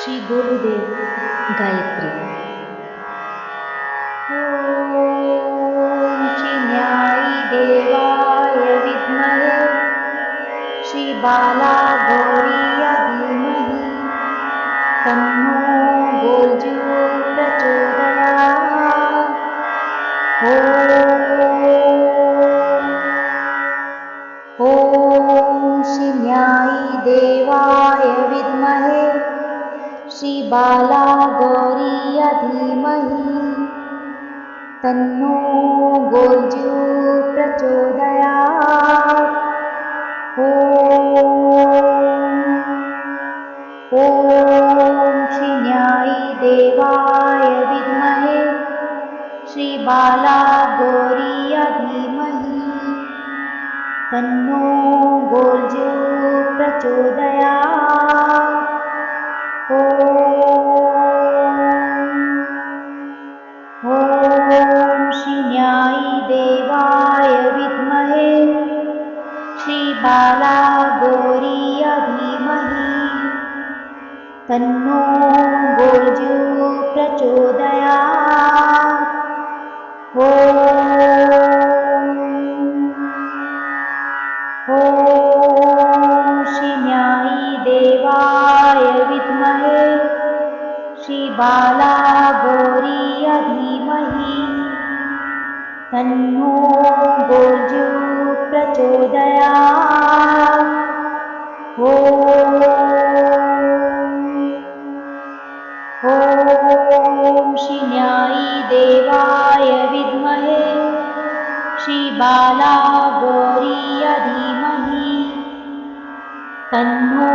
श्री गुरुदेव गायत्री। ओम श्री न्यायी देवाय विद्महे श्री बाला गौरीय धीमहि तन्नो गोलजू प्रचोदयात्। ओम श्री न्यायी देवाय विद्महे श्री बाला गौरीय धीमहि तन्नो गोलजू प्रचोदयात्। ओम श्री न्यायी देवाय विद्महे श्री बाला गौरीय धीमहि तन्नो गोलजू प्रचोदयात्। ओम श्री न्यायी देवाय विद्महे श्री बाला गौरीय धीमहि तन्नो गोलजू प्रचोदयात्। ओम श्री न्यायी देवाय विद्महे श्री बाला गौरीय धीमहि तन्नो गोलजू प्रचोदयात्। ओम श्री न्यायी देवाय विद्महे श्री बाला गौरीय धीमहि तन्नो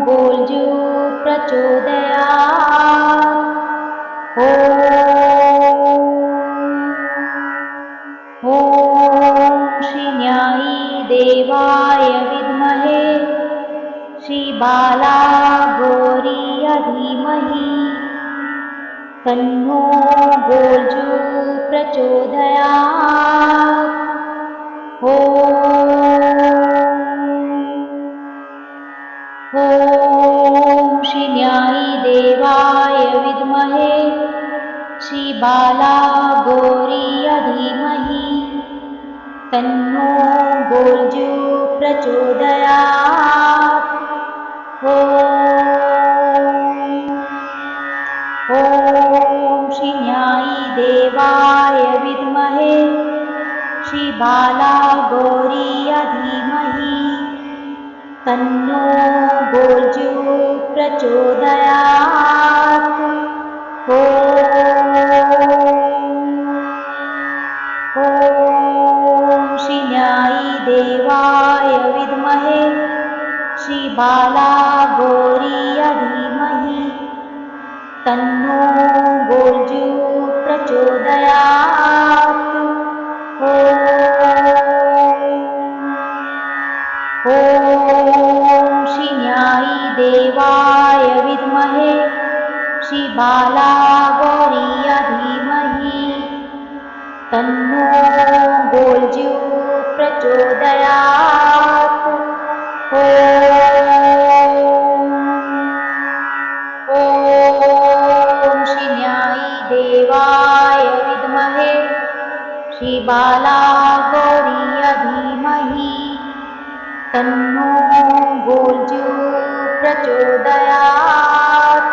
गोलजू प्रचोदयात्। ओम श्री न्यायी देवाय विद्महे श्री बाला गौरीय धीमहि तन्नो गोलजू प्रचोदयात्। ओम श्री न्यायी देवाय विद्महे श्री बाला गौरीय धीमहि तन्नो गोलजू प्रचोदयात्। ओम श्री न्यायी देवाय विद्महे श्री बाला गौरीय धीमहि तन्नो गोलजू प्रचोदयात्। ओम श्री न्यायी देवाय विद्महे श्री बाला गौरीय धीमहि तन्नो गोलजू प्रचोदयात्। ओम श्री न्यायी देवाय विद्महे श्री बाला गौरीय धीमहि तन्नो गोलजू प्रचोदयात्। ओम श्री न्यायी देवाय विद्महे श्री बाला गौरीय धीमहि तन्नो गोलजू प्रचोदयात्।